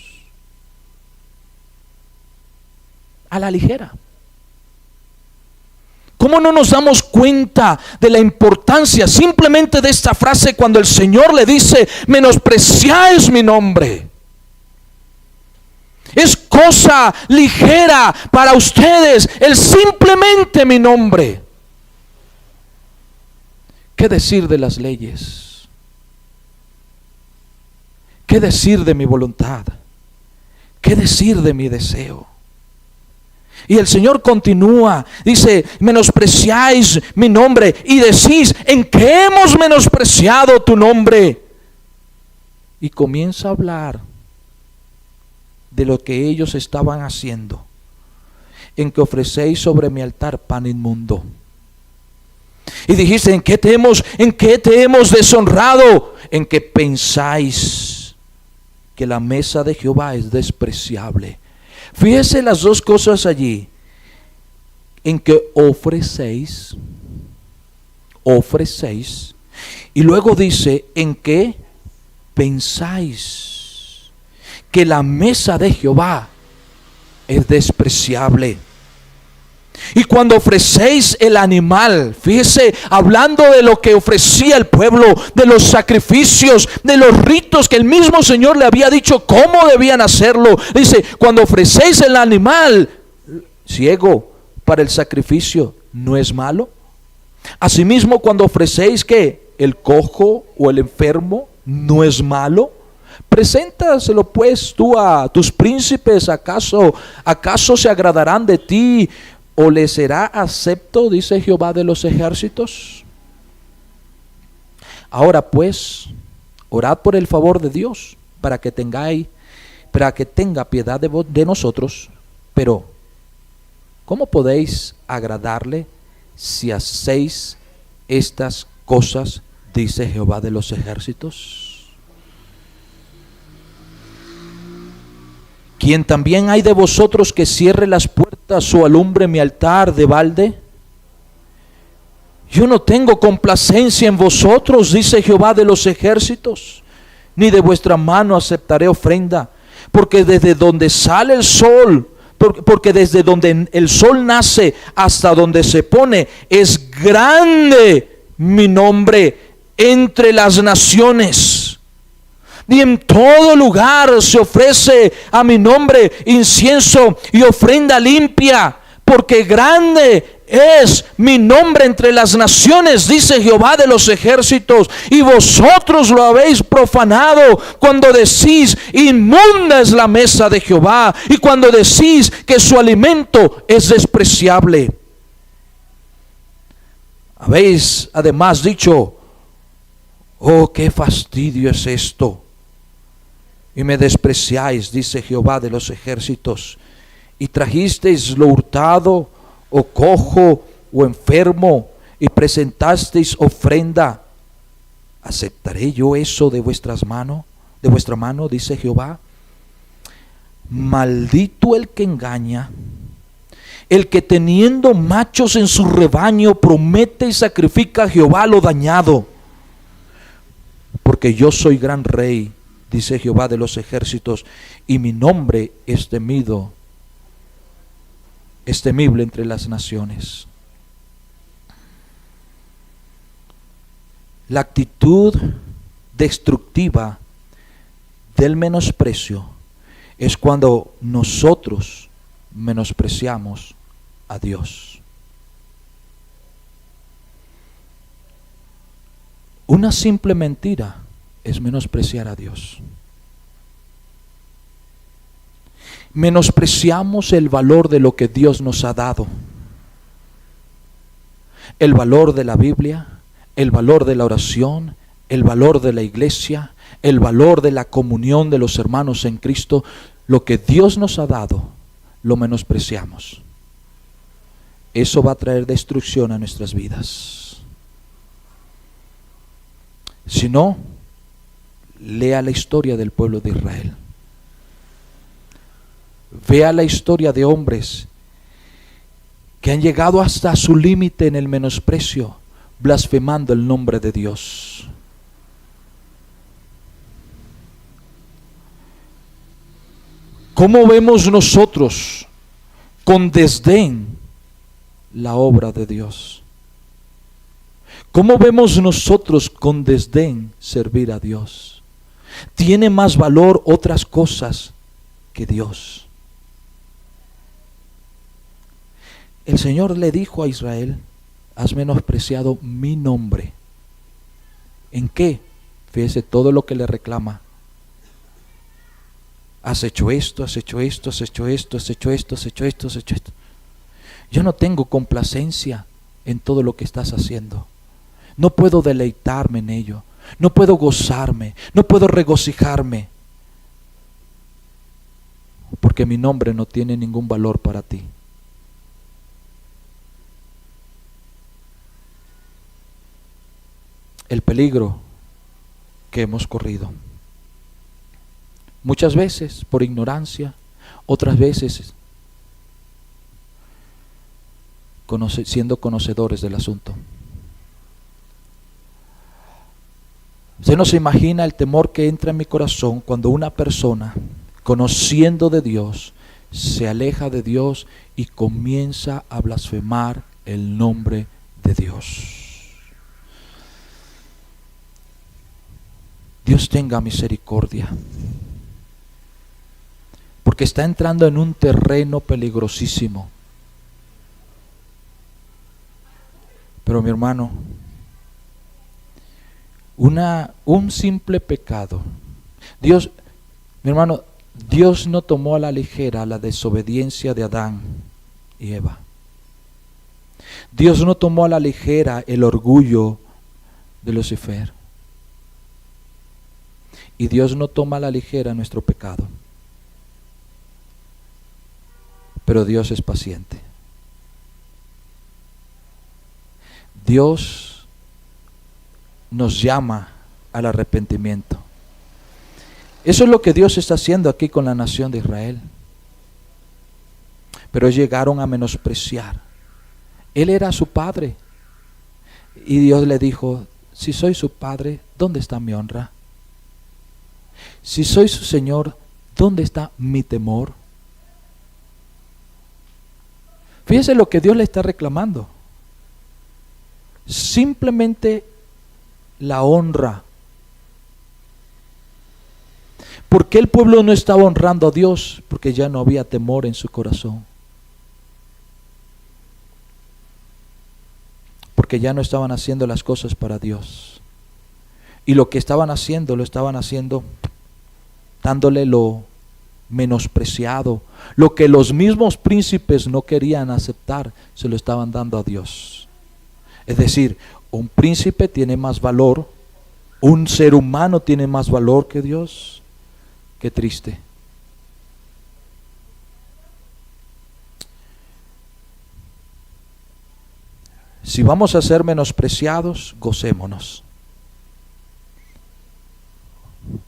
A la ligera. ¿Cómo no nos damos cuenta de la importancia simplemente de esta frase cuando el Señor le dice: menospreciáis mi nombre? Es cosa ligera para ustedes el simplemente mi nombre. ¿Qué decir de las leyes? ¿Qué decir de mi voluntad? ¿Qué decir de mi deseo? Y el Señor continúa, dice: menospreciáis mi nombre y decís: ¿en qué hemos menospreciado tu nombre? Y comienza a hablar de lo que ellos estaban haciendo, en que ofrecéis sobre mi altar pan inmundo. Y dijiste: ¿en qué te hemos deshonrado? En que pensáis que la mesa de Jehová es despreciable. Fíjese las dos cosas allí: en que ofrecéis, y luego dice: en que pensáis que la mesa de Jehová es despreciable. Y cuando ofrecéis el animal, fíjese, hablando de lo que ofrecía el pueblo, de los sacrificios, de los ritos que el mismo Señor le había dicho cómo debían hacerlo. Dice: cuando ofrecéis el animal ciego para el sacrificio, ¿no es malo? Asimismo, cuando ofrecéis que el cojo o el enfermo, ¿no es malo? Preséntaselo pues tú a tus príncipes. ¿Acaso se agradarán de ti? ¿O le será acepto? Dice Jehová de los ejércitos. Ahora pues, orad por el favor de Dios, para que tenga piedad de nosotros. Pero ¿cómo podéis agradarle si hacéis estas cosas? Dice Jehová de los ejércitos. ¿Quién también hay de vosotros que cierre las puertas o alumbre mi altar de balde? Yo no tengo complacencia en vosotros, dice Jehová de los ejércitos, ni de vuestra mano aceptaré ofrenda, porque desde donde sale el sol, porque desde donde el sol nace hasta donde se pone, es grande mi nombre entre las naciones. Y en todo lugar se ofrece a mi nombre incienso y ofrenda limpia, porque grande es mi nombre entre las naciones, dice Jehová de los ejércitos. Y vosotros lo habéis profanado cuando decís: inmunda es la mesa de Jehová, y cuando decís que su alimento es despreciable. Habéis además dicho: oh, qué fastidio es esto. Y me despreciáis, dice Jehová de los ejércitos, y trajisteis lo hurtado, o cojo, o enfermo, y presentasteis ofrenda. ¿Aceptaré yo eso de vuestra mano, dice Jehová? Maldito el que engaña, el que teniendo machos en su rebaño promete y sacrifica a Jehová lo dañado. Porque yo soy gran rey, dice Jehová de los ejércitos, y mi nombre es temible entre las naciones. La actitud destructiva del menosprecio es cuando nosotros menospreciamos a Dios. Una simple mentira es menospreciar a Dios. Menospreciamos el valor de lo que Dios nos ha dado. El valor de la Biblia, el valor de la oración, el valor de la iglesia, el valor de la comunión de los hermanos en Cristo. Lo que Dios nos ha dado, lo menospreciamos. Eso va a traer destrucción a nuestras vidas. Si no, lea la historia del pueblo de Israel. Vea la historia de hombres que han llegado hasta su límite en el menosprecio, blasfemando el nombre de Dios. ¿Cómo vemos nosotros con desdén la obra de Dios? ¿Cómo vemos nosotros con desdén servir a Dios? ¿Tiene más valor otras cosas que Dios? El Señor le dijo a Israel: has menospreciado mi nombre. ¿En qué? Fíjese todo lo que le reclama. Has hecho esto, has hecho esto, has hecho esto, has hecho esto, has hecho esto, has hecho esto. Yo no tengo complacencia en todo lo que estás haciendo. No puedo deleitarme en ello. No puedo gozarme. No puedo regocijarme. Porque mi nombre no tiene ningún valor para ti. El peligro que hemos corrido. Muchas veces por ignorancia, otras veces siendo conocedores del asunto. Usted no se imagina el temor que entra en mi corazón cuando una persona, conociendo de Dios, se aleja de Dios y comienza a blasfemar el nombre de Dios. Dios tenga misericordia, porque está entrando en un terreno peligrosísimo. Pero mi hermano, un simple pecado. Dios no tomó a la ligera la desobediencia de Adán y Eva. Dios no tomó a la ligera el orgullo de Lucifer. Y Dios no toma a la ligera nuestro pecado. Pero Dios es paciente. Dios nos llama al arrepentimiento. Eso es lo que Dios está haciendo aquí con la nación de Israel. Pero llegaron a menospreciar. Él era su padre. Y Dios le dijo: si soy su padre, ¿dónde está mi honra? Si soy su Señor, ¿dónde está mi temor? Fíjese lo que Dios le está reclamando. Simplemente la honra. ¿Por qué el pueblo no estaba honrando a Dios? Porque ya no había temor en su corazón. Porque ya no estaban haciendo las cosas para Dios. Y lo que estaban haciendo, lo estaban haciendo dándole lo menospreciado. Lo que los mismos príncipes no querían aceptar, se lo estaban dando a Dios. Es decir, un príncipe tiene más valor, un ser humano tiene más valor que Dios. Qué triste. Si vamos a ser menospreciados, gocémonos.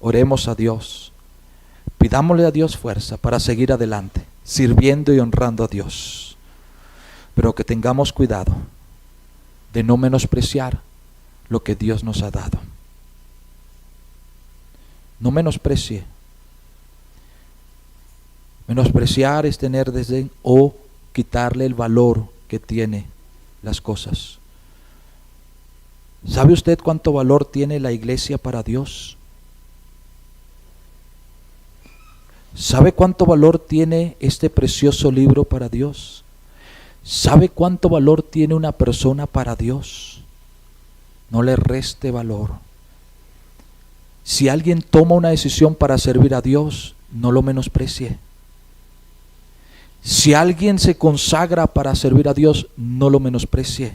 Oremos a Dios. Pidámosle a Dios fuerza para seguir adelante, sirviendo y honrando a Dios. Pero que tengamos cuidado de no menospreciar lo que Dios nos ha dado. No menosprecie. Menospreciar es tener desdén o quitarle el valor que tiene las cosas. ¿Sabe usted cuánto valor tiene la iglesia para Dios? ¿Sabe cuánto valor tiene este precioso libro para Dios? ¿Sabe cuánto valor tiene una persona para Dios? No le reste valor. Si alguien toma una decisión para servir a Dios, no lo menosprecie. Si alguien se consagra para servir a Dios, no lo menosprecie.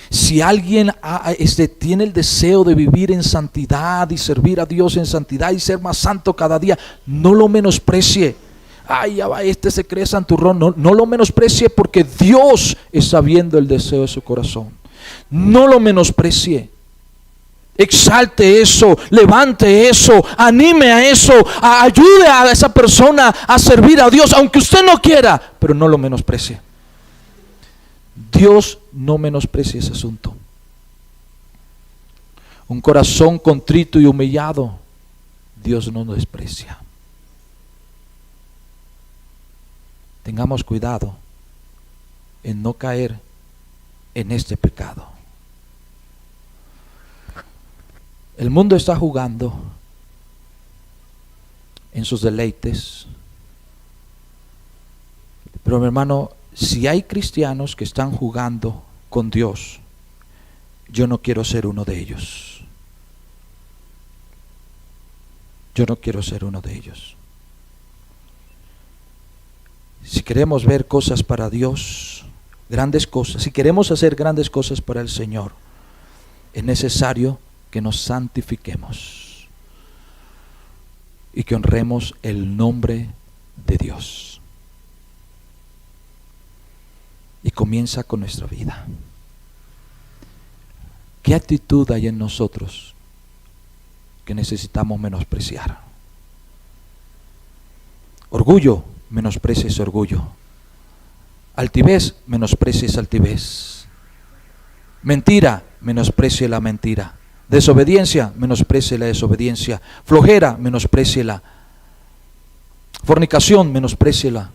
Si alguien tiene el deseo de vivir en santidad y servir a Dios en santidad y ser más santo cada día, no lo menosprecie. Ay, ya va, se cree santurrón. No lo menosprecie, porque Dios está viendo el deseo de su corazón. No lo menosprecie. Exalte eso, levante eso, anime a eso, ayude a esa persona a servir a Dios, aunque usted no quiera, pero no lo menosprecie. Dios no menosprecia ese asunto. Un corazón contrito y humillado, Dios no desprecia. Tengamos cuidado en no caer en este pecado. El mundo está jugando en sus deleites, pero mi hermano, si hay cristianos que están jugando con Dios, yo no quiero ser uno de ellos. Yo no quiero ser uno de ellos. Si queremos ver cosas para Dios, grandes cosas, si queremos hacer grandes cosas para el Señor, es necesario que nos santifiquemos y que honremos el nombre de Dios. Y comienza con nuestra vida. ¿Qué actitud hay en nosotros que necesitamos menospreciar? Orgullo, menosprecia ese orgullo. Altivez, menosprecia esa altivez. Mentira, menosprecia la mentira. Desobediencia, menosprecia la desobediencia. Flojera, menospreciela. Fornicación, menospreciela.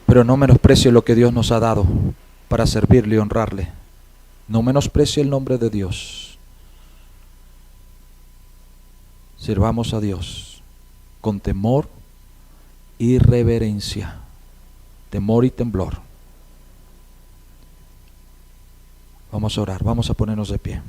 Pero no menosprecie lo que Dios nos ha dado para servirle y honrarle. No menosprecie el nombre de Dios. Sirvamos a Dios con temor y reverencia, temor y temblor. Vamos a orar, vamos a ponernos de pie.